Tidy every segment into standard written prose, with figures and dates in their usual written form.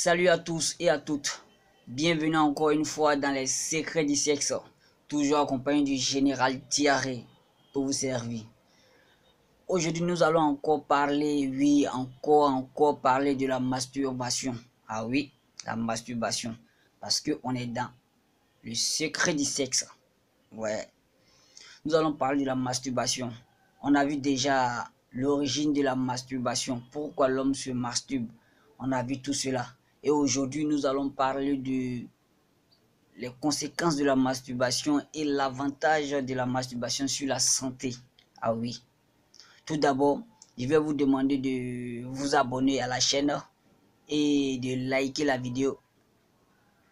Salut à tous et à toutes. Bienvenue encore une fois dans les secrets du sexe. Toujours accompagné du général Thierry pour vous servir. Aujourd'hui, nous allons encore parler, encore parler de la masturbation. Ah oui, la masturbation. Parce qu'on est dans le secret du sexe. Ouais. Nous allons parler de la masturbation. On a vu déjà l'origine de la masturbation. Pourquoi l'homme se masturbe. On a vu tout cela. Et aujourd'hui, nous allons parler de les conséquences de la masturbation et l'avantage de la masturbation sur la santé. Ah oui. Tout d'abord, je vais vous demander de vous abonner à la chaîne et de liker la vidéo.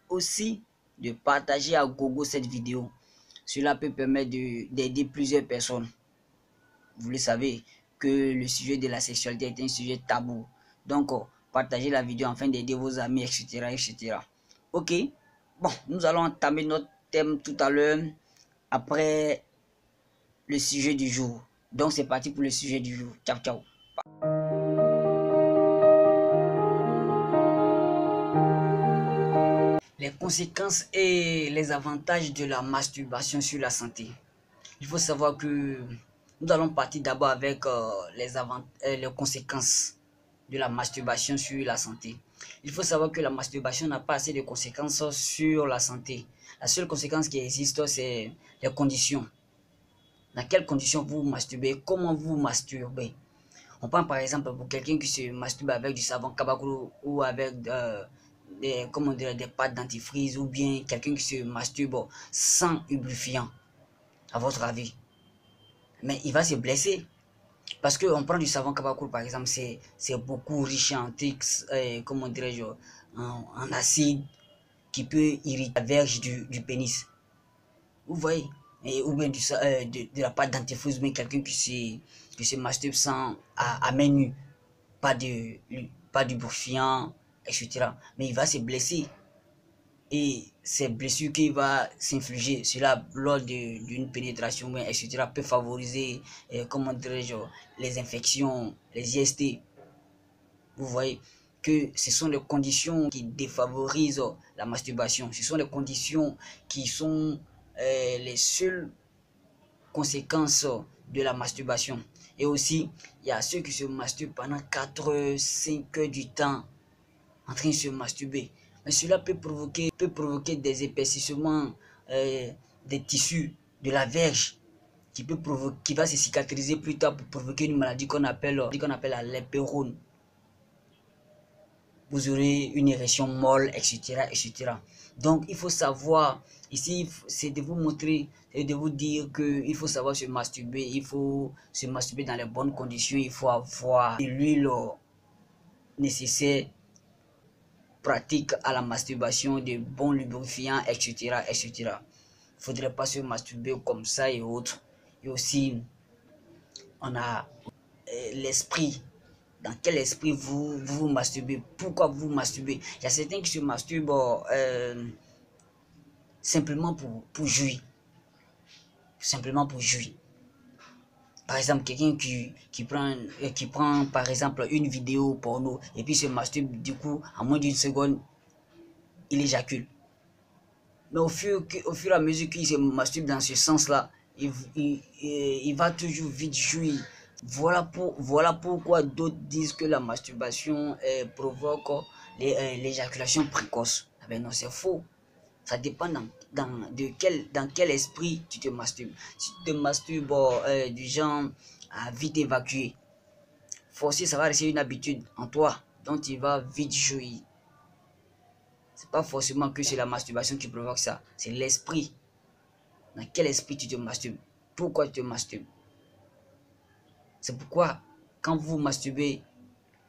Aussi, de partager à gogo cette vidéo. Cela peut permettre d'aider plusieurs personnes. Vous le savez que le sujet de la sexualité est un sujet tabou. Donc, partagez la vidéo afin d'aider vos amis, etc., etc. Ok, bon, nous allons entamer notre thème tout à l'heure après le sujet du jour. Donc, c'est parti pour le sujet du jour. Ciao, ciao. Les conséquences et les avantages de la masturbation sur la santé. Il faut savoir que nous allons partir d'abord avec les conséquences de la masturbation sur la santé. Il faut savoir que la masturbation n'a pas assez de conséquences sur la santé. La seule conséquence qui existe, c'est les conditions. Dans quelles conditions vous masturbez, comment vous masturbez. On prend par exemple pour quelqu'un qui se masturbe avec du savon kabakuru ou avec des pâtes dentifrice, ou bien quelqu'un qui se masturbe sans lubrifiant, à votre avis. Mais il va se blesser. Parce qu'on prend du savon kabakuru par exemple, c'est beaucoup riche en trix, comment dirais-je, en acide qui peut irriter la verge du pénis. Vous voyez, ou bien de la pâte dentifrice, ou bien quelqu'un qui se masturbe sans à main nue, pas de lubrifiant, etc. Mais il va se blesser. Et ces blessures qu'il va s'infliger, cela lors d'une pénétration, etc., peut favoriser, comment dirais-je, les infections, les IST. Vous voyez que ce sont les conditions qui défavorisent la masturbation. Ce sont les conditions qui sont les seules conséquences de la masturbation. Et aussi, il y a ceux qui se masturbent pendant 4 5 heures du temps en train de se masturber. Mais cela peut provoquer des épaississements des tissus de la verge qui va se cicatriser plus tard pour provoquer une maladie qu'on appelle la lépérone. Vous aurez une érection molle, etc., etc. Donc, il faut savoir, ici, c'est de vous montrer et de vous dire qu'il faut savoir se masturber. Il faut se masturber dans les bonnes conditions. Il faut avoir l'huile nécessaire, pratique à la masturbation, de bons lubrifiants, etc., etc. Il ne faudrait pas se masturber comme ça et autres. Et aussi, on a l'esprit. Dans quel esprit vous masturbez? Pourquoi vous masturbez? Il y a certains qui se masturbent simplement pour jouir. Simplement pour jouir. Par exemple, quelqu'un qui prend par exemple une vidéo porno et puis se masturbe, du coup, en moins d'une seconde, il éjacule. Mais au fur et à mesure qu'il se masturbe dans ce sens-là, il va toujours vite jouir. Voilà pourquoi d'autres disent que la masturbation provoque l'éjaculation précoce. Ah ben non, c'est faux. Ça dépend dans quel esprit tu te masturbes. Si tu te masturbes du genre à vite évacuer, forcément ça va rester une habitude en toi, donc tu vas vite jouir. C'est pas forcément que c'est la masturbation qui provoque ça, c'est l'esprit. Dans quel esprit tu te masturbes? Pourquoi tu te masturbes? C'est pourquoi, quand vous masturbez,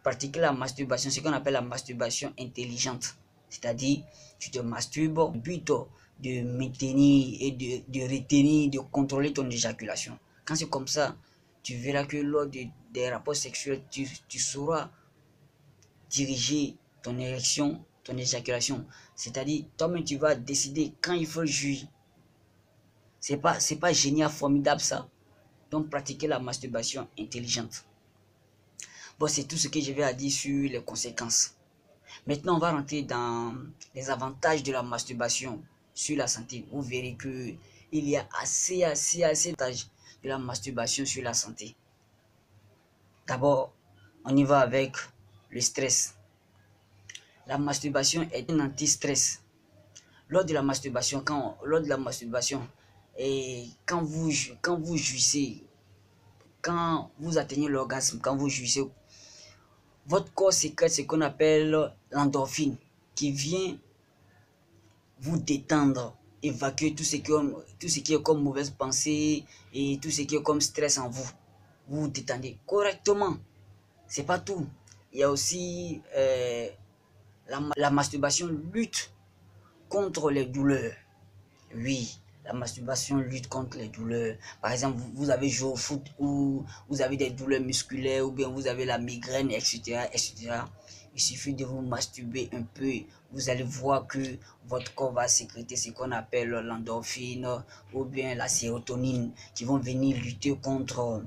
pratiquez la masturbation, ce qu'on appelle la masturbation intelligente. C'est-à-dire, tu te masturbes au but de maintenir et de retenir, de contrôler ton éjaculation. Quand c'est comme ça, tu verras que lors des rapports sexuels, tu sauras diriger ton érection, ton éjaculation. C'est-à-dire, toi-même, tu vas décider quand il faut jouir. C'est pas génial, formidable ça. Donc, pratiquer la masturbation intelligente. Bon, c'est tout ce que je vais à dire sur les conséquences. Maintenant, on va rentrer dans les avantages de la masturbation sur la santé. Vous verrez que il y a assez d'avantages de la masturbation sur la santé. D'abord, on y va avec le stress. La masturbation est un anti-stress. Lors de la masturbation, et quand vous jouissez, quand vous atteignez l'orgasme, quand vous jouissez, votre corps sécrète ce qu'on appelle l'endorphine, qui vient vous détendre, évacuer tout ce qui est comme mauvaise pensée et tout ce qui est comme stress en vous. Vous vous détendez correctement. C'est pas tout. Il y a aussi la masturbation lutte contre les douleurs. Oui, la masturbation lutte contre les douleurs. Par exemple, vous avez joué au foot ou vous avez des douleurs musculaires ou bien vous avez la migraine, etc., etc. Il suffit de vous masturber un peu. Vous allez voir que votre corps va sécréter ce qu'on appelle l'endorphine ou bien la sérotonine qui vont venir lutter contre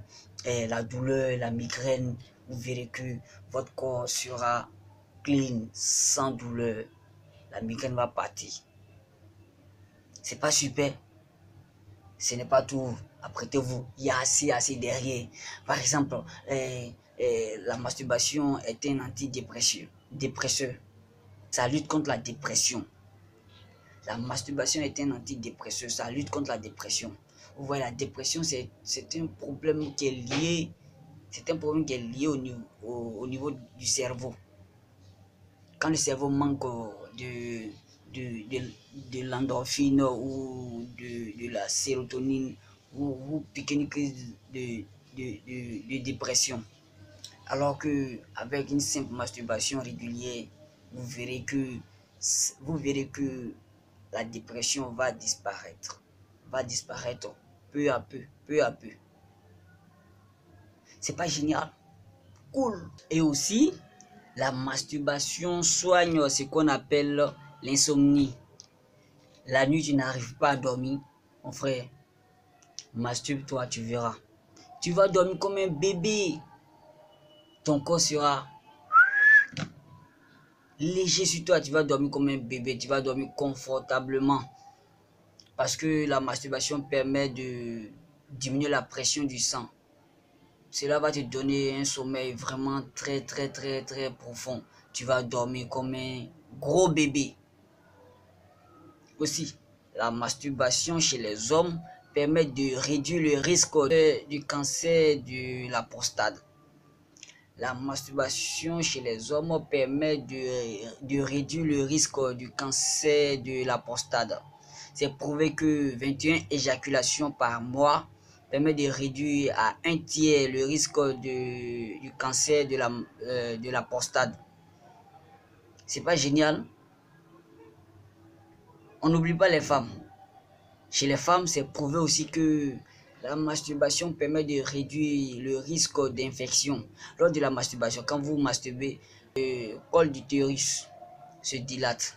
la douleur, la migraine. Vous verrez que votre corps sera clean, sans douleur. La migraine va partir. C'est pas super. Ce n'est pas tout. Apprêtez-vous. Il y a assez derrière. Par exemple, la masturbation est un antidépresseur. Ça lutte contre la dépression. La masturbation est un antidépresseur. Ça lutte contre la dépression. Vous voyez, la dépression, c'est un problème qui est lié. C'est un problème qui est lié au niveau du cerveau. Quand le cerveau manque de l'endorphine ou de la sérotonine, vous piquez une crise de dépression. Alors que avec une simple masturbation régulière, vous verrez que la dépression va disparaître. Peu à peu. C'est pas génial? Cool. Et aussi, la masturbation soigne ce qu'on appelle l'insomnie. La nuit, tu n'arrives pas à dormir. Mon frère, masturbe-toi, tu verras. Tu vas dormir comme un bébé. Ton corps sera léger sur toi. Tu vas dormir comme un bébé. Tu vas dormir confortablement. Parce que la masturbation permet de diminuer la pression du sang. Cela va te donner un sommeil vraiment très profond. Tu vas dormir comme un gros bébé. Aussi, la masturbation chez les hommes permet de réduire le risque du cancer de la prostate. La masturbation chez les hommes permet de réduire le risque du cancer de la prostate. C'est prouvé que 21 éjaculations par mois permet de réduire à 1/3 le risque du cancer de la prostate. C'est pas génial? On n'oublie pas les femmes. Chez les femmes, c'est prouvé aussi que la masturbation permet de réduire le risque d'infection. Lors de la masturbation, quand vous masturbez, le col d'utérus se dilate.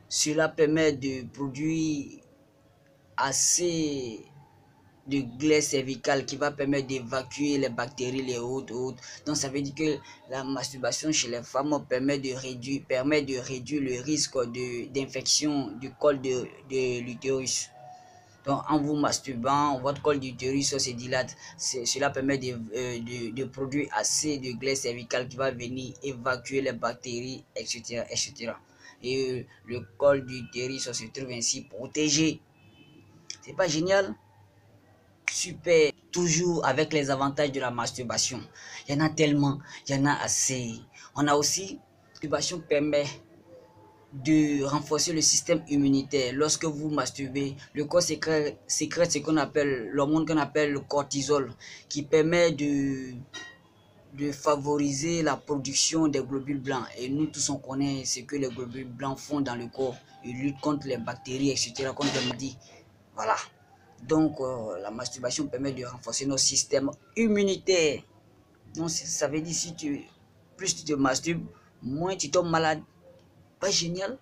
Cela permet de produire assez de glaise cervicale qui va permettre d'évacuer les bactéries, les autres. Donc ça veut dire que la masturbation chez les femmes permet de réduire le risque d'infection du col de l'utérus. Donc en vous masturbant, votre col d'utérus se dilate. Cela permet de produire assez de glaise cervicale qui va venir évacuer les bactéries, etc. etc. Et le col d'utérus se trouve ainsi protégé. C'est pas génial? Super. Toujours avec les avantages de la masturbation. Il y en a tellement, il y en a assez. On a aussi, la masturbation permet de renforcer le système immunitaire. Lorsque vous masturbez, le corps sécrète ce qu'on appelle l'hormone qu'on appelle le cortisol, qui permet de favoriser la production des globules blancs. Et nous tous on connaît ce que les globules blancs font dans le corps. Ils luttent contre les bactéries, etc., contre les maladies. Voilà. Donc, la masturbation permet de renforcer notre système immunitaire. Donc, ça veut dire plus tu te masturbes, moins tu tombes malade. Pas génial?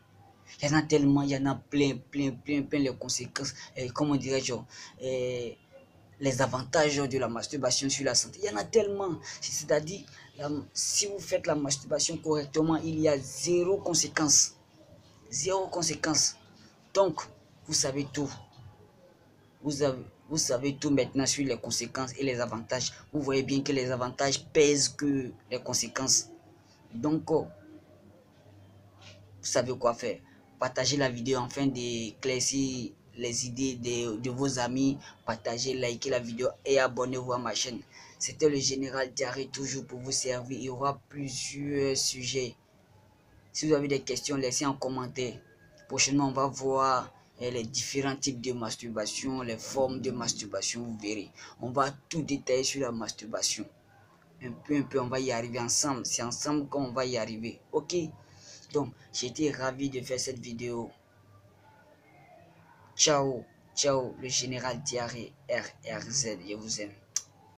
Il y en a tellement, il y en a plein les conséquences, comment dirais-je, les avantages de la masturbation sur la santé. Il y en a tellement. C'est-à-dire, Si vous faites la masturbation correctement, il y a zéro conséquence. Zéro conséquence. Donc, vous savez tout. Vous savez tout maintenant sur les conséquences et les avantages. Vous voyez bien que les avantages pèsent que les conséquences. Donc, vous savez quoi faire. Partagez la vidéo afin d'éclaircir les idées de vos amis. Partagez, likez la vidéo et abonnez-vous à ma chaîne. C'était le général Diaré, toujours pour vous servir. Il y aura plusieurs sujets. Si vous avez des questions, laissez en commentaire. Prochainement, on va voir les différents types de masturbation, les formes de masturbation, vous verrez. On va tout détailler sur la masturbation. Un peu, on va y arriver ensemble. C'est ensemble qu'on va y arriver. Ok? Donc, j'étais ravi de faire cette vidéo. Ciao, ciao, le général Diaré RRZ, je vous aime.